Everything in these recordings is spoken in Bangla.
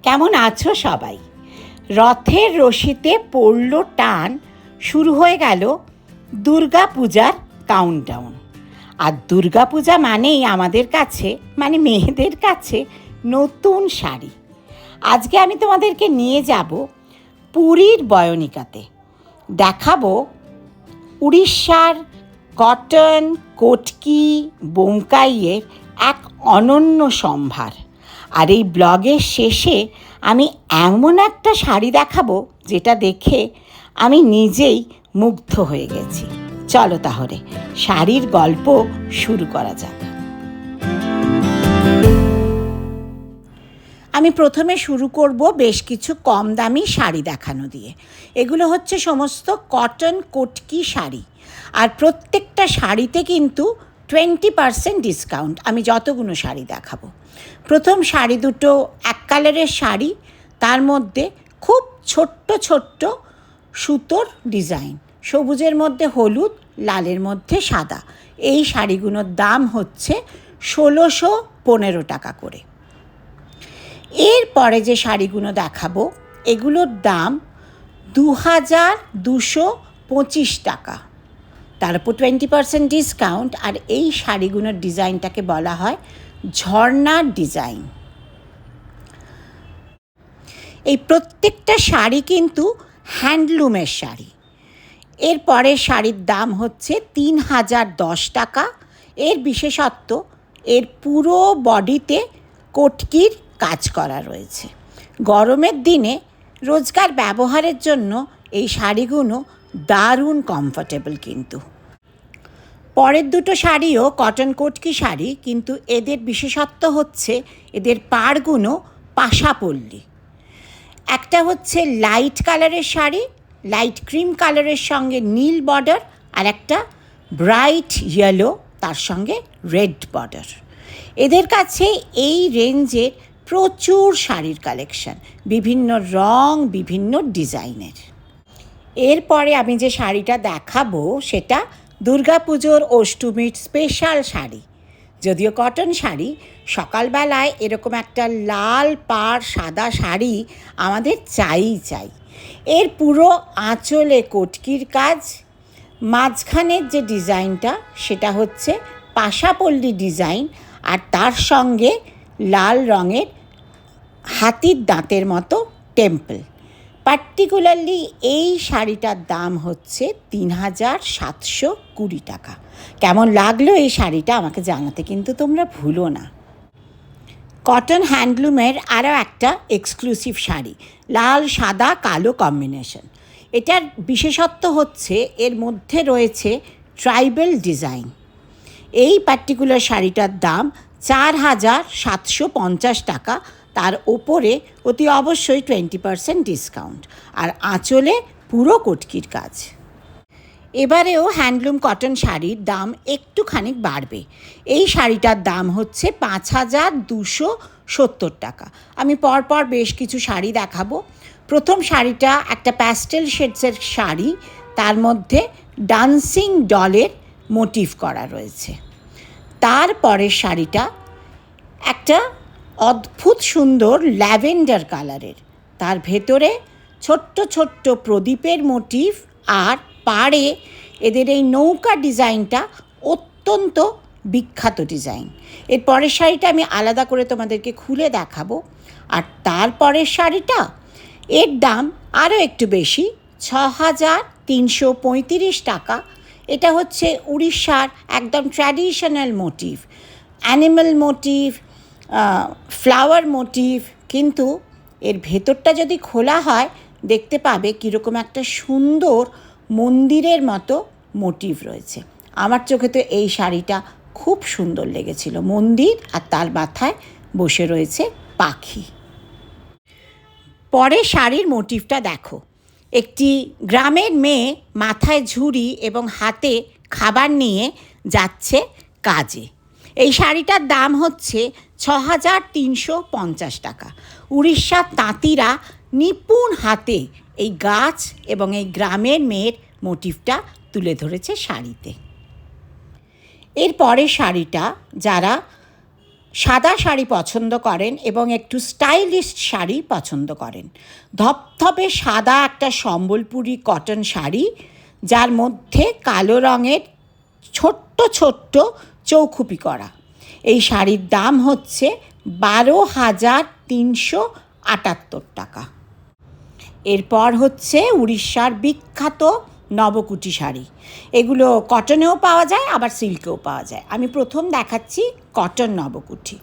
কেমন আছো সবাই? রথের রশিতে পড়ল টান, শুরু হয়ে গেল দুর্গা পূজার কাউন্টডাউন। আর দুর্গা পূজা মানেই আমাদের কাছে, মানে মেয়েদের কাছে, নতুন শাড়ি। আজকে আমি তোমাদেরকে নিয়ে যাব পুরীর বয়নিকাতে। দেখাবো উড়িষ্যার কটন, কটকি, বোমকাইয়ের এক অনন্য সম্ভার। আর এই ব্লগের শেষে আমি এমন একটা শাড়ি দেখাবো যেটা দেখে আমি নিজেই মুগ্ধ হয়ে গেছি। চলো তাহলে শাড়ির গল্প শুরু করা যাক। আমি প্রথমে শুরু করব বেশ কিছু কম দামি শাড়ি দেখানো দিয়ে। এগুলো হচ্ছে সমস্ত কটন কটকি শাড়ি, আর প্রত্যেকটা শাড়িতে কিন্তু 20% ডিসকাউন্ট। আমি যতগুলো শাড়ি দেখাবো, প্রথম শাড়ি দুটো এক কালারের শাড়ি, তার মধ্যে খুব ছোট্ট ছোট্ট সুতোর ডিজাইন, সবুজের মধ্যে হলুদ, লালের মধ্যে সাদা। এই শাড়িগুলোর দাম হচ্ছে 1615 টাকা করে। এরপরে যে শাড়িগুলো দেখাবো এগুলোর দাম 2225 টাকা, তার উপর 20% ডিসকাউন্ট। আর এই শাড়িগুলোর ডিজাইনটাকে বলা হয় ঝর্ণার ডিজাইন। এই প্রত্যেকটা শাড়ি কিন্তু হ্যান্ডলুমের শাড়ি। এরপরে শাড়ির দাম হচ্ছে 3010 টাকা। এর বিশেষত্ব, এর পুরো বডিতে কটকির কাজ করা রয়েছে। গরমের দিনে রোজকার ব্যবহারের জন্য এই শাড়িগুলো দারুণ কমফোর্টেবল। কিন্তু পরের দুটো শাড়িও কটন কটকি শাড়ি, কিন্তু এদের বিশেষত্ব হচ্ছে এদের পাড়গুলো পাশাপল্লী। একটা হচ্ছে লাইট কালারের শাড়ি, লাইট ক্রিম কালারের সঙ্গে নীল বর্ডার, আর একটা ব্রাইট ইয়েলো, তার সঙ্গে রেড বর্ডার। এদের কাছে এই রেঞ্জের প্রচুর শাড়ির কালেকশন, বিভিন্ন রং, বিভিন্ন ডিজাইনের। এরপরে আমি যে শাড়িটা দেখাবো সেটা দুর্গাপুজোর অষ্টমীর স্পেশাল শাড়ি। যদিও কটন শাড়ি, সকালবেলায় এরকম একটা লাল পাড় সাদা শাড়ি আমাদের চাই। এর পুরো আঁচলে কটকির কাজ, মাঝখানের যে ডিজাইনটা সেটা হচ্ছে পাশাপল্লী ডিজাইন, আর তার সঙ্গে লাল রঙের হাতির দাঁতের মতো টেম্পল। পার্টিকুলারলি এই শাড়িটার দাম হচ্ছে 3720 টাকা। কেমন লাগলো এই শাড়িটা আমাকে জানাতে কিন্তু তোমরা ভুলো না। কটন হ্যান্ডলুমের আরও একটা এক্সক্লুসিভ শাড়ি, লাল সাদা কালো কম্বিনেশন। এটার বিশেষত্ব হচ্ছে এর মধ্যে রয়েছে ট্রাইবাল ডিজাইন। এই পার্টিকুলার শাড়িটার দাম 4750 টাকা, তার ওপরে অতি অবশ্যই 20% ডিসকাউন্ট, আর আঁচলে পুরো কটকির কাজ। এবারেও হ্যান্ডলুম কটন শাড়ির দাম একটুখানি বাড়বে। এই শাড়িটার দাম হচ্ছে 5270 টাকা। আমি পরপর বেশ কিছু শাড়ি দেখাবো। প্রথম শাড়িটা একটা প্যাস্টেল শেডসের শাড়ি, তার মধ্যে ডান্সিং ডলের মোটিভ করা রয়েছে। তারপরের শাড়িটা একটা অদ্ভুত সুন্দর ল্যাভেন্ডার কালারের, তার ভেতরে ছোট্ট ছোট্ট প্রদীপের মোটিভ, আর পাড়ে এদের এই নৌকা ডিজাইনটা অত্যন্ত বিখ্যাত ডিজাইন। এর পরের শাড়িটা আমি আলাদা করে তোমাদেরকে খুলে দেখাবো। আর তারপরের শাড়িটা, এর দাম আরও একটু বেশি, 6335 টাকা। এটা হচ্ছে উড়িষ্যার একদম traditional motif, animal motif, flower motif, কিন্তু এর ভেতরটা যদি খোলা হয় দেখতে পাবে কীরকম একটা সুন্দর মন্দিরের মতো মোটিভ রয়েছে। আমার চোখে তো এই শাড়িটা খুব সুন্দর লেগেছিল, মন্দির আর তার মাথায় বসে রয়েছে পাখি। পরে শাড়ির মোটিভটা দেখো, একটি গ্রামের মেয়ে মাথায় ঝুড়ি এবং হাতে খাবার নিয়ে যাচ্ছে কাজে। এই শাড়িটার দাম হচ্ছে 6350 টাকা। উড়িষ্যার তাঁতিরা নিপুণ হাতে এই গাছ এবং এই গ্রামের মেয়ের মোটিভটা তুলে ধরেছে শাড়িতে। এরপরে শাড়িটা যারা সাদা শাড়ি পছন্দ করেন এবং একটু স্টাইলিশ শাড়ি পছন্দ করেন, ধপধপে সাদা একটা সম্বলপুরি কটন শাড়ি, যার মধ্যে কালো রঙের ছোট্ট ছোট্ট চৌখুপি করা। এই শাড়ির দাম হচ্ছে 12,378 টাকা। এরপর হচ্ছে উড়িষ্যার বিখ্যাত নবকুটি শাড়ি। এগুলো কটনেও পাওয়া যায়, আবার সিল্কেও পাওয়া যায়। আমি প্রথম দেখাচ্ছি কটন নবকুঠি।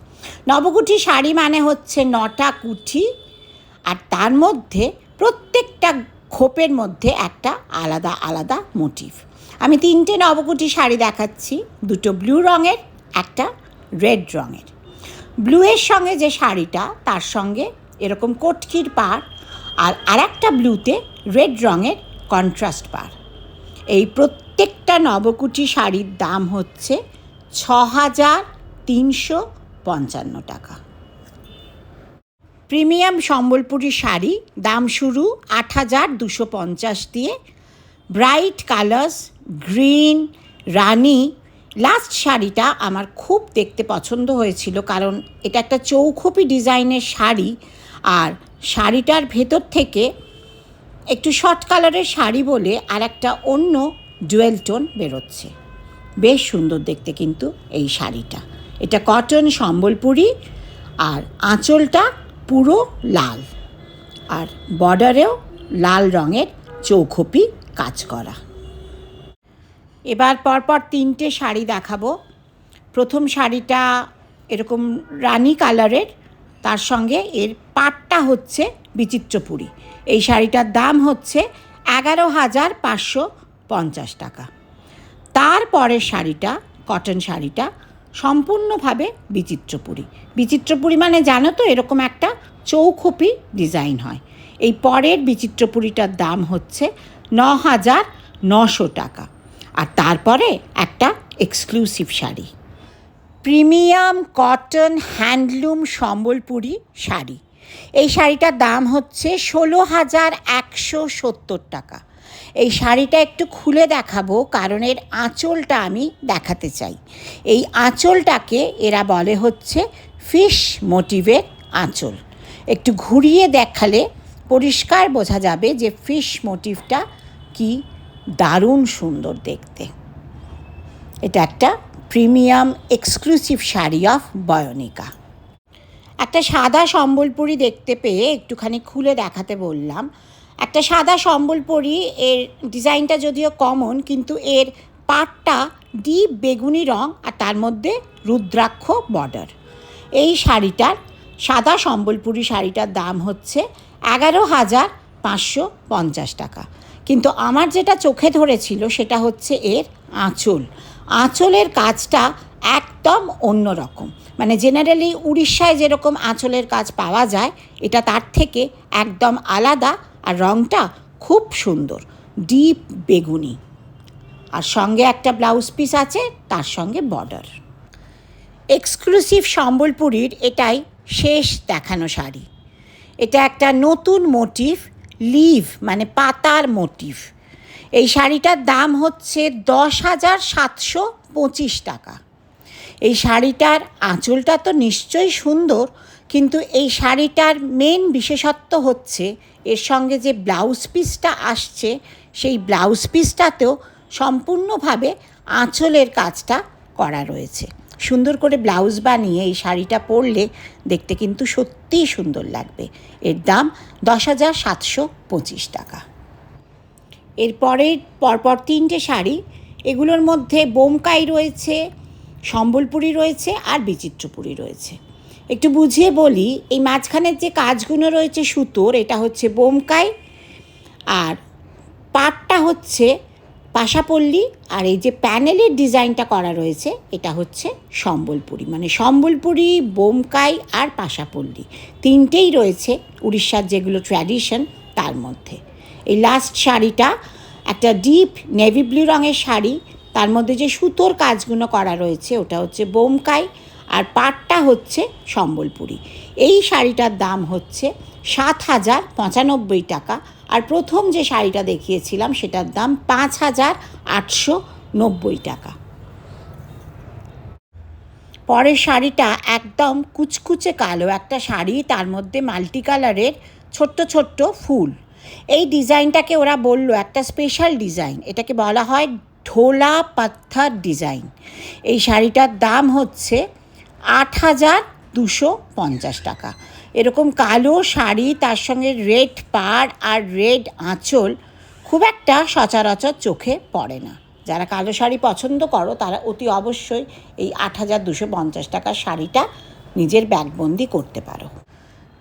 নবকুঠি শাড়ি মানে হচ্ছে 9টা কুঠি, আর তার মধ্যে প্রত্যেকটা খোপের মধ্যে একটা আলাদা আলাদা মোটিভ। আমি 3টে নবকুঠি শাড়ি দেখাচ্ছি, 2টো ব্লু রঙের, একটা রেড রঙের। ব্লুয়ের সঙ্গে যে শাড়িটা, তার সঙ্গে এরকম কটকির পাড়, আর আরেকটা ব্লুতে রেড রঙের কন্ট্রাস্ট পাড়। এই প্রত্যেকটা নবকুঠি শাড়ির দাম হচ্ছে 6,355 টাকা। প্রিমিয়াম সম্বলপুরি শাড়ি দাম শুরু 8,250 দিয়ে। ব্রাইট কালার্স, গ্রিন, রানি। লাস্ট শাড়িটা আমার খুব দেখতে পছন্দ হয়েছিল, কারণ এটা একটা চৌখুপি ডিজাইনের শাড়ি, আর শাড়িটার ভেতর থেকে একটু শর্ট কালারের শাড়ি বলে আর একটা অন্য ডুয়েল টোন বেরোচ্ছে। বেশ সুন্দর দেখতে কিন্তু এই শাড়িটা। এটা কটন সম্বলপুরি, আর আঁচলটা পুরো লাল, আর বর্ডারেও লাল রঙের চৌখুপি কাজ করা। এবার পরপর 3টে শাড়ি দেখাবো। প্রথম শাড়িটা এরকম রানি কালারের, তার সঙ্গে এর পাটটা হচ্ছে বিচিত্রপুরী। এই শাড়িটার দাম হচ্ছে 11,550 টাকা। তারপরের শাড়িটা, কটন শাড়িটা, সম্পূর্ণভাবে বিচিত্রপুরী। বিচিত্রপুরী মানে জানো তো, এরকম একটা চৌখুপি ডিজাইন হয়। এই পরের বিচিত্রপুরীটার দাম হচ্ছে 9,900 টাকা। আর তারপরে একটা exclusive sari, premium cotton handloom Sambalpuri sari. এই শাড়িটার দাম হচ্ছে 16,170 টাকা। এই শাড়িটা একটু খুলে দেখাবো, কারণ এর আঁচলটা আমি দেখাতে চাই। এই আঁচলটাকে এরা বলে হচ্ছে ফিশ মোটিভের আঁচল। একটু ঘুরিয়ে দেখালে পরিষ্কার বোঝা যাবে যে ফিশ মোটিভটা কি দারুণ সুন্দর দেখতে। এটা একটা প্রিমিয়াম এক্সক্লুসিভ শাড়ি অফ বয়নিকা। একটা সাদা সম্বলপুরি দেখতে পেয়ে একটুখানি খুলে দেখাতে বললাম। একটা সাদা সম্বলপুরি, এর ডিজাইনটা যদিও কমন, কিন্তু এর পাটটা ডিপ বেগুনি রং, আর তার মধ্যে রুদ্রাক্ষ বর্ডার। এই শাড়িটার, সাদা সম্বলপুরি শাড়িটার দাম হচ্ছে 11,550 টাকা। কিন্তু আমার যেটা চোখে ধরেছিল সেটা হচ্ছে এর আঁচল। আঁচলের কাজটা একদম অন্য রকম। মানে জেনারেলি উড়িষ্যায় যেরকম আঁচলের কাজ পাওয়া যায়, এটা তার থেকে একদম আলাদা, আর রঙটা খুব সুন্দর, ডিপ বেগুনি। আর সঙ্গে একটা ব্লাউজ পিস আছে, তার সঙ্গে বর্ডার। এক্সক্লুসিভ সম্বলপুরীর এটাই শেষ দেখানো শাড়ি। এটা একটা নতুন মোটিভ, লিভ মানে পাতার মোটিভ। এই শাড়িটার দাম হচ্ছে 10,725 টাকা। এই শাড়িটার আঁচলটা তো নিশ্চয়ই সুন্দর, কিন্তু এই শাড়িটার মেন বিশেষত্ব হচ্ছে এর সঙ্গে যে ব্লাউজ পিসটা আসছে, সেই ব্লাউজ পিসটাতেও সম্পূর্ণভাবে আঁচলের কাজটা করা রয়েছে। সুন্দর করে ব্লাউজ বানিয়ে এই শাড়িটা পরলে দেখতে কিন্তু সত্যিই সুন্দর লাগবে। এর দাম 10,725 টাকা। এরপরে পরপর 3টে শাড়ি, এগুলোর মধ্যে বোমকাই রয়েছে, সম্বলপুরি রয়েছে, আর বিচিত্রপুরী রয়েছে। একটু বুঝিয়ে বলি, এই মাঝখানের যে কাজগুলো রয়েছে সুতোর, এটা হচ্ছে বোমকাই, আর পাটটা হচ্ছে পাশাপল্লী, আর এই যে প্যানেলের ডিজাইনটা করা রয়েছে এটা হচ্ছে সম্বলপুরি। মানে সম্বলপুরি, বোমকাই আর পাশাপল্লী, 3টেই রয়েছে উড়িষ্যার যেগুলো ট্র্যাডিশন তার মধ্যে। এই লাস্ট শাড়িটা একটা ডিপ নেভি ব্লু রঙের শাড়ি, তার মধ্যে যে সুতোর কাজগুলো করা রয়েছে ওটা হচ্ছে বোমকাই, আর পাটটা হচ্ছে সম্বলপুরি। এই শাড়িটার দাম হচ্ছে 7,095 টাকা। আর প্রথম যে শাড়িটা দেখিয়েছিলাম সেটার দাম 5,890 টাকা। পরের শাড়িটা একদম কুচকুচে কালো একটা শাড়ি, তার মধ্যে মাল্টি কালারের ছোট্ট ছোট্ট ফুল। এই ডিজাইনটাকে ওরা বলল একটা স্পেশাল ডিজাইন, এটাকে বলা হয় ঢোলা পাথর ডিজাইন। এই শাড়িটার দাম হচ্ছে 8,250 টাকা। এরকম কালো শাড়ি, তার সঙ্গে রেড পাড় আর রেড আঁচল খুব একটা সচরাচর চোখে পড়ে না। যারা কালো শাড়ি পছন্দ করো তারা অতি অবশ্যই এই 8,250 টাকার শাড়িটা নিজের ব্যাগবন্দি করতে পারো।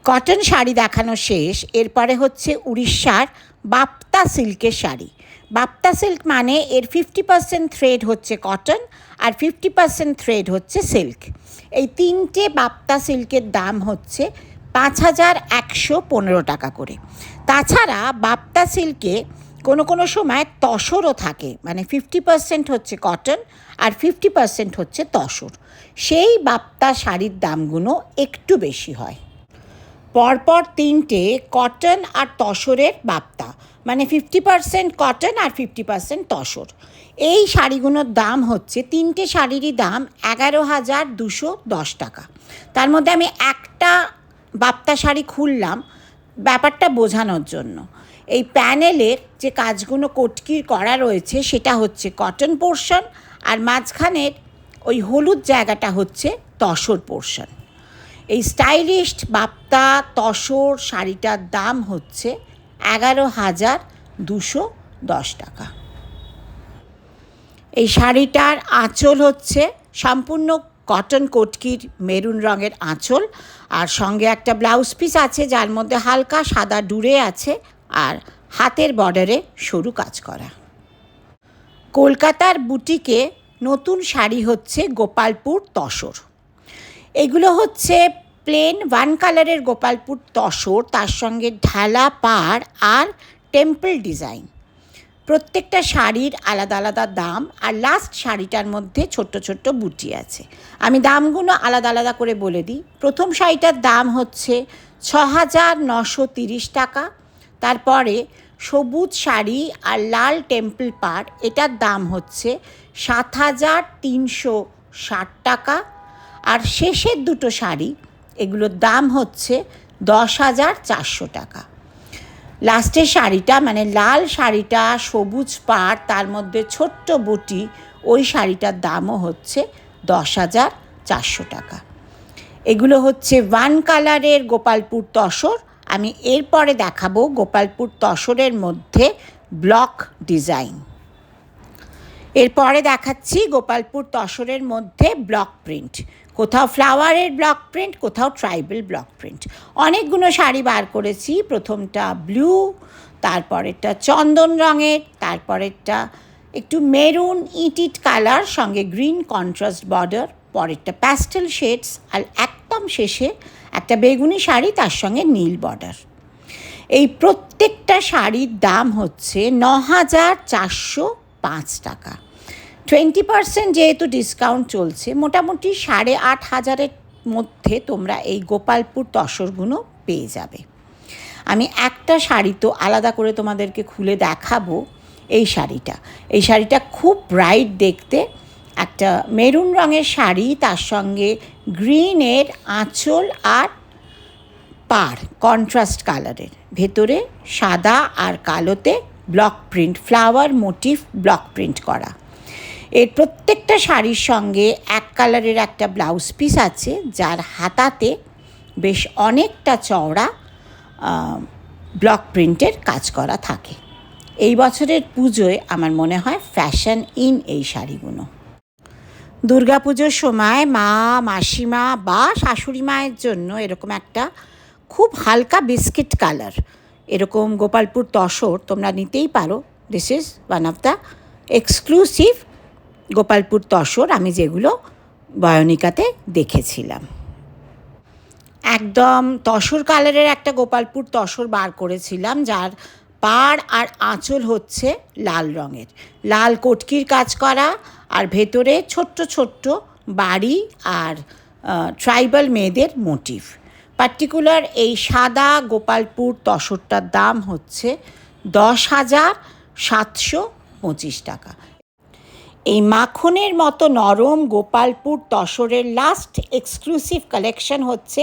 কটন শাড়ি দেখানো শেষ, এরপরে হচ্ছে উড়িষ্যার বাপ্তা সিল্কের শাড়ি। বাপ্তা সিল্ক মানে এর 50% থ্রেড হচ্ছে কটন আর 50% থ্রেড হচ্ছে সিল্ক। এই তিনটে বাপ্তা সিল্কের দাম হচ্ছে 5,115 টাকা করে। তাছাড়া বাপ্তা সিল্কে কোনো কোনো সময় তসরও থাকে, মানে 50% হচ্ছে কটন আর 50% হচ্ছে তসর। সেই বাপ্তা শাড়ির দামগুলো একটু বেশি হয়। পরপর তিনটে কটন আর তসরের বাপ্তা, মানে 50% কটন আর 50% তসর। এই শাড়িগুলোর দাম হচ্ছে, তিনটে শাড়িরই দাম 11,210 টাকা। তার মধ্যে আমি একটা বাপ্তা শাড়ি খুললাম ব্যাপারটা বোঝানোর জন্য। এই প্যানেলের যে কাজগুলো কটকির করা রয়েছে সেটা হচ্ছে কটন পোর্শন, আর মাঝখানের ওই হলুদ জায়গাটা হচ্ছে তসর পোর্শন। এই স্টাইলিশড বাপ্তা তসর শাড়িটার দাম হচ্ছে 11,210 টাকা। এই শাড়িটার আঁচল হচ্ছে সম্পূর্ণ কটন কটকির মেরুন রঙের আঁচল, আর সঙ্গে একটা ব্লাউজ পিস আছে যার মধ্যে হালকা সাদা ডুরে আছে, আর হাতের বর্ডারে সরু কাজ করা। কলকাতার বুটিকে নতুন শাড়ি হচ্ছে গোপালপুর তসর। এগুলো হচ্ছে প্লেন ওয়ান কালারের গোপালপুর তসর, তার সঙ্গে ঢালা পাড় আর টেম্পল ডিজাইন। প্রত্যেকটা শাড়ির আলাদা আলাদা দাম, আর লাস্ট শাড়িটার মধ্যে ছোট্ট ছোট্ট বুটি আছে। আমি দামগুলো আলাদা আলাদা করে বলে দিই। প্রথম শাড়িটার দাম হচ্ছে 6,930 টাকা। তারপরে সবুজ শাড়ি আর লাল টেম্পল পাড়, এটার দাম হচ্ছে 7,360 টাকা। আর শেষের দুটো শাড়ি, এগুলোর দাম হচ্ছে 10,400 টাকা। লাস্টের শাড়িটা মানে লাল শাড়িটা সবুজ পাড়, তার মধ্যে ছোট্ট বুটি, ওই শাড়িটার দামও হচ্ছে 10,400 টাকা। এগুলো হচ্ছে ওয়ান কালারের গোপালপুর তসর। আমি এরপরে দেখাবো গোপালপুর তসরের মধ্যে ব্লক ডিজাইন। এরপরে দেখাচ্ছি গোপালপুর তসরের মধ্যে ব্লক প্রিন্ট। কোথাও ফ্লাওয়ারের ব্লক প্রিন্ট, কোথাও ট্রাইবাল ব্লক প্রিন্ট। অনেকগুলো শাড়ি বার করেছি। প্রথমটা ব্লু, তারপরেরটা চন্দন রঙের, তারপরেরটা একটু মেরুন ইটিট কালার সঙ্গে গ্রিন কন্ট্রাস্ট বর্ডার, পরেরটা প্যাস্টেল শেডস, আর একদম শেষে একটা বেগুনি শাড়ি তার সঙ্গে নীল বর্ডার। এই প্রত্যেকটা শাড়ির দাম হচ্ছে 9,405 টাকা। 20% যেহেতু ডিসকাউন্ট চলছে, মোটামুটি 8,500-এর মধ্যে তোমরা এই গোপালপুর তসরগুলো পেয়ে যাবে। আমি একটা শাড়ি তো আলাদা করে তোমাদেরকে খুলে দেখাবো। এই শাড়িটা খুব ব্রাইট দেখতে, একটা মেরুন রঙের শাড়ি, তার সঙ্গে গ্রিনের আঁচল আর পাড় কন্ট্রাস্ট কালারের, ভেতরে সাদা আর কালোতে block print, flower motif block print করা। এর প্রত্যেকটা শাড়ির সঙ্গে এক কালারের একটা ব্লাউজ পিস আছে, যার হাতাতে বেশ অনেকটা চওড়া ব্লক প্রিন্টের কাজ করা থাকে। এই বছরের পুজোয় আমার মনে হয় ফ্যাশন ইন এই শাড়িগুলো। দুর্গাপুজোর সময় মা, মাসিমা বা শাশুড়ি মায়ের জন্য এরকম একটা খুব হালকা বিস্কিট কালার এরকম গোপালপুর তসর তোমরা নিতেই পারো। This is one of the exclusive Gopalpur tussar আমি যেগুলো বয়নিকাতে দেখেছিলাম। একদম তসর কালারের একটা গোপালপুর তসর বার করেছিলাম, যার পাড় আর আঁচল হচ্ছে লাল রঙের, লাল কটকির কাজ করা, আর ভেতরে ছোট্ট ছোট্ট বাড়ি আর ট্রাইবাল মেয়েদের মোটিভ। পার্টিকুলার এই সাদা গোপালপুর তসরটার দাম হচ্ছে 10,725 টাকা। এই মাখনের মতো নরম গোপালপুর তসরের লাস্ট এক্সক্লুসিভ কালেকশন হচ্ছে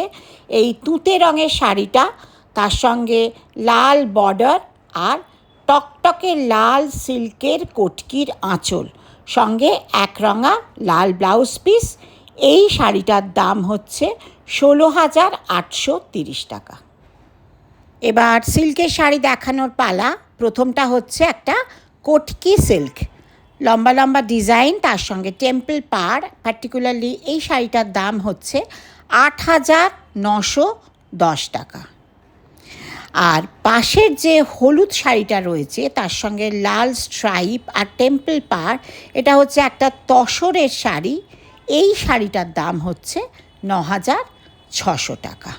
এই তুঁতে রঙের শাড়িটা, তার সঙ্গে লাল বর্ডার আর টকটকে লাল সিল্কের কটকির আঁচল, সঙ্গে একরঙা লাল ব্লাউজ পিস। এই শাড়িটার দাম হচ্ছে 16,830 টাকা। এবার সিল্কের শাড়ি দেখানোর পালা। প্রথমটা হচ্ছে একটা কটকি সিল্ক, লম্বা লম্বা ডিজাইন, তার সঙ্গে টেম্পল পাড়। পার্টিকুলারলি এই শাড়িটার দাম হচ্ছে 8,910 টাকা। আর পাশের যে হলুদ শাড়িটা রয়েছে তার সঙ্গে লাল স্ট্রাইপ আর টেম্পল পাড়, এটা হচ্ছে একটা তসরের শাড়ি। এই শাড়িটার দাম হচ্ছে 9,600 টাকা।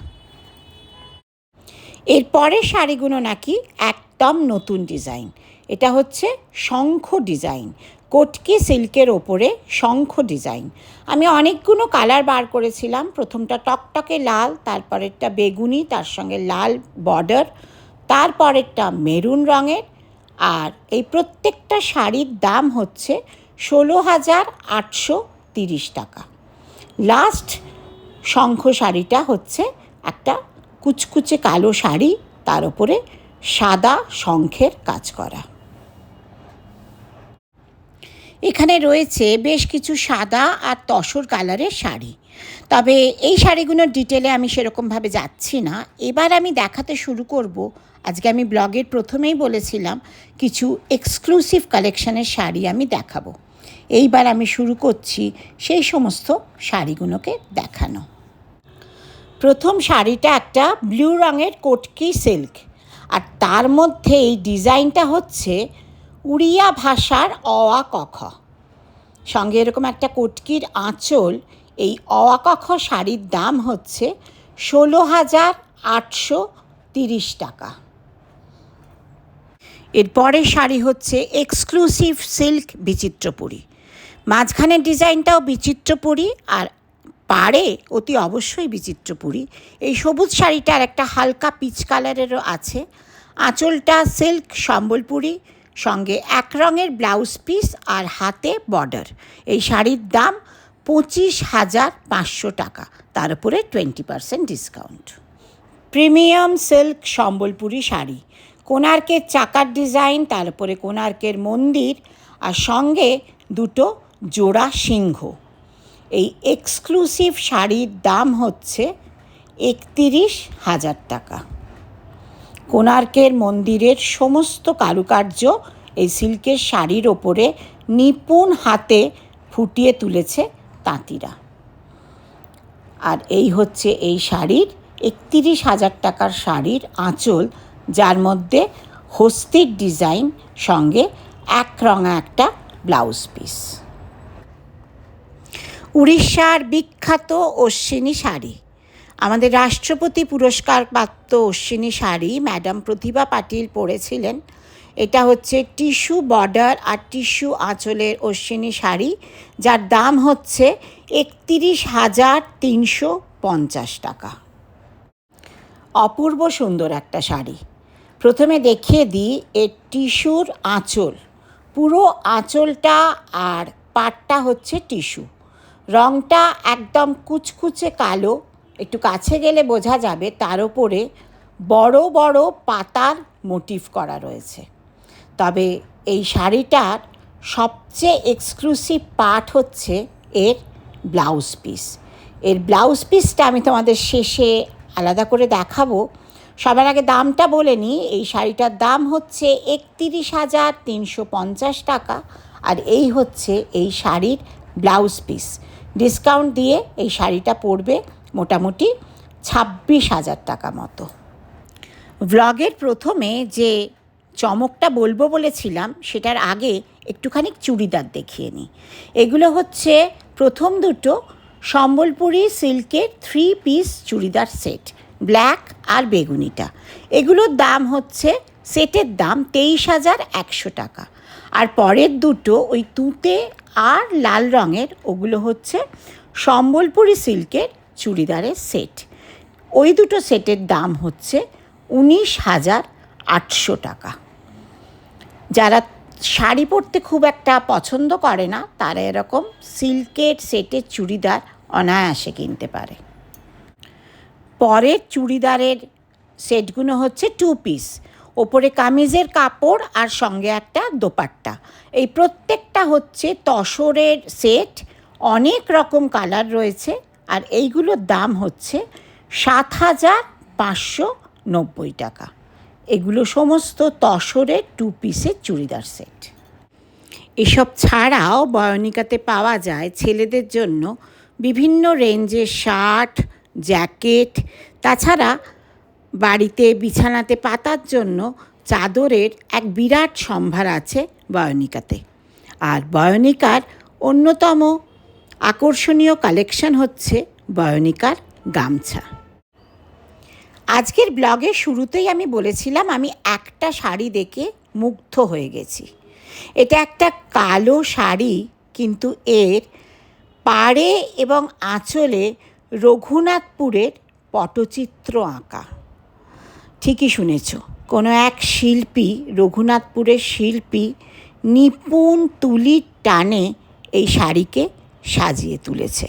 এরপরের শাড়িগুলো নাকি একদম নতুন ডিজাইন। এটা হচ্ছে শঙ্খ ডিজাইন, কটকি সিল্কের ওপরে শঙ্খ ডিজাইন। আমি অনেকগুলো কালার বার করেছিলাম। প্রথমটা টকটকে লাল, তারপরেরটা বেগুনি, তার সঙ্গে লাল বর্ডার, তারপরেরটা মেরুন রঙের। আর এই প্রত্যেকটা শাড়ির দাম হচ্ছে 16,830 টাকা। লাস্ট শঙ্খ শাড়িটা হচ্ছে একটা কুচকুচে কালো শাড়ি, তার উপরে সাদা শঙ্খের কাজ করা। এখানে রয়েছে বেশ কিছু সাদা আর তসর কালারের শাড়ি, তবে এই শাড়িগুলোর ডিটেলে আমি সেরকমভাবে যাচ্ছি না। এবার আমি দেখাতে শুরু করব, আজকে আমি ব্লগের প্রথমেই বলেছিলাম কিছু এক্সক্লুসিভ কালেকশনের শাড়ি আমি দেখাবো। এইবার আমি শুরু করছি সেই সমস্ত শাড়িগুলোকে দেখানো। প্রথম শাড়িটা একটা ব্লু রঙের কটকি সিল্ক, আর তার মধ্যে এই ডিজাইনটা হচ্ছে উড়িয়া ভাষার অ আ ক খ, সঙ্গে এরকম একটা কটকির আঁচল। এই অ আ ক খ শাড়ির দাম হচ্ছে 16,830 টাকা। এরপরের শাড়ি হচ্ছে এক্সক্লুসিভ সিল্ক বিচিত্রপুরী। মাঝখানের ডিজাইনটাও বিচিত্রপুরী, আর পাড়ে অতি অবশ্যই বিচিত্রপুরী। এই সবুজ শাড়িটার একটা হালকা পিচ কালারেরও আছে। আঁচলটা সিল্ক সম্বলপুরি, সঙ্গে এক রঙের ব্লাউজ পিস আর হাতে বর্ডার। এই শাড়ির দাম 25,500 টাকা, তার উপরে 20% discount. Premium silk Sambalpuri sari, কোণার্কের চাকার ডিজাইন, তার উপরে কোণার্কের মন্দির, আর সঙ্গে দুটো জোড়া সিংহ। এই এক্সক্লুসিভ শাড়ির দাম হচ্ছে 31,000 টাকা। কোণার্কের মন্দিরের সমস্ত কারুকার্য এই সিল্কের শাড়ির ওপরে নিপুণ হাতে ফুটিয়ে তুলেছে তাঁতিরা। আর এই হচ্ছে এই শাড়ির 31,000 টাকার শাড়ির আঁচল, যার মধ্যে হস্তির ডিজাইন, সঙ্গে একরঙা একটা ব্লাউজ পিস। উড়িষ্যার বিখ্যাত অশ্বিনী শাড়ি, আমাদের রাষ্ট্রপতি পুরস্কারপ্রাপ্ত অশ্বিনী শাড়ি ম্যাডাম প্রতিভা পাটিল পরেছিলেন। এটা হচ্ছে টিস্যু বর্ডার আর টিস্যু আঁচলের অশ্বিনী শাড়ি, যার দাম হচ্ছে 31,350 টাকা। অপূর্ব সুন্দর একটা শাড়ি। প্রথমে দেখিয়ে দিই এর টিস্যুর আঁচল। পুরো আঁচলটা আর পাটটা হচ্ছে টিস্যু, রঙটা একদম কুচকুচে কালো, একটু কাছে গেলে বোঝা যাবে। তার ওপরে বড় বড় পাতার মোটিভ করা রয়েছে। তবে এই শাড়িটার সবচেয়ে এক্সক্লুসিভ পার্ট হচ্ছে এর ব্লাউজ পিস। এর ব্লাউজ পিসটা আমি তোমাদের শেষে আলাদা করে দেখাবো। সবার আগে দামটা বলে নিই। এই শাড়িটার দাম হচ্ছে 31,350 টাকা, আর এই হচ্ছে এই শাড়ির ব্লাউজ পিস। ডিসকাউন্ট দিয়ে এই শাড়িটা পড়বে মোটামুটি 26,000 টাকা মতো। ব্লগের প্রথমে যে চমকটা বলবো বলেছিলাম, সেটার আগে একটুখানি চুড়িদার দেখিয়ে নিই। এগুলো হচ্ছে প্রথম দুটো সম্বলপুরি সিল্কের 3 পিস চুড়িদার সেট, ব্ল্যাক আর বেগুনিটা। এগুলোর দাম হচ্ছে, সেটের দাম 23,100 টাকা। আর পরের দুটো ওই তুঁতে আর লাল রঙের, ওগুলো হচ্ছে সম্বলপুরি সিল্কের চুড়িদারের সেট। ওই দুটো সেটের দাম হচ্ছে 19,800 টাকা। যারা শাড়ি পরতে খুব একটা পছন্দ করে না, তারা এরকম সিল্কের সেটের চুড়িদার অনায়াসে কিনতে পারে। পরের চুড়িদারের সেটগুলো হচ্ছে 2 পিস, ওপরে কামিজের কাপড় আর সঙ্গে একটা দোপাট্টা। এই প্রত্যেকটা হচ্ছে তসরের সেট, অনেক রকম কালার রয়েছে, আর এইগুলোর দাম হচ্ছে 7,590 টাকা। এগুলো সমস্ত তসরের 2 পিসের চুড়িদার সেট। এসব ছাড়াও বয়নিকাতে পাওয়া যায় ছেলেদের জন্য বিভিন্ন রেঞ্জের শার্ট, জ্যাকেট, তাছাড়া বাড়িতে বিছানাতে পাতার জন্য চাদরের এক বিরাট সম্ভার আছে বয়নিকাতে। আর বয়নিকার অন্যতম আকর্ষণীয় কালেকশন হচ্ছে বয়নিকার গামছা। আজকের ব্লগের শুরুতেই আমি বলেছিলাম আমি একটা শাড়ি দেখে মুগ্ধ হয়ে গেছি। এটা একটা কালো শাড়ি, কিন্তু এর পাড়ে এবং আঁচলে রঘুনাথপুরের পটচিত্র আঁকা। ঠিকই শুনেছ, কোনো এক শিল্পী, রঘুনাথপুরের শিল্পী নিপুণ তুলির টানে এই শাড়িকে সাজিয়ে তুলেছে।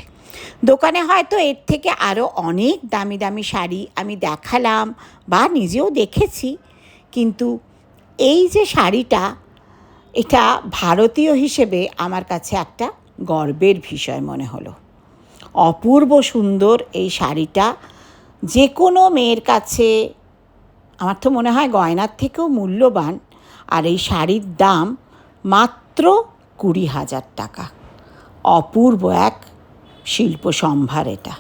দোকানে হয়তো এর থেকে আরও অনেক দামি দামি শাড়ি আমি দেখালাম বা নিজেও দেখেছি, কিন্তু এই যে শাড়িটা, এটা ভারতীয় হিসেবে আমার কাছে একটা গর্বের বিষয় মনে হলো। অপূর্ব সুন্দর এই শাড়িটা, যে কোনো মেয়ের কাছে আমার তো মনে হয় গয়নার থেকেও মূল্যবান। আর এই শাড়ির দাম মাত্র 20,000 টাকা। অপূর্ব এক শিল্প সম্ভার এটা।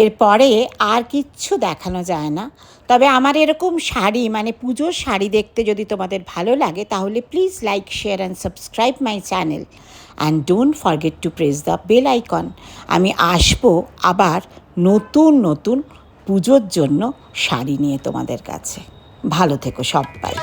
এরপরে আর কিচ্ছু দেখানো যায় না। তবে আমার এরকম শাড়ি, মানে পুজোর শাড়ি দেখতে যদি তোমাদের ভালো লাগে, তাহলে please like, share and subscribe my channel and don't forget to press the bell icon. আমি আসবো আবার নতুন নতুন পুজোর জন্য শাড়ি নিয়ে তোমাদের কাছে। ভালো থেকো সবাই।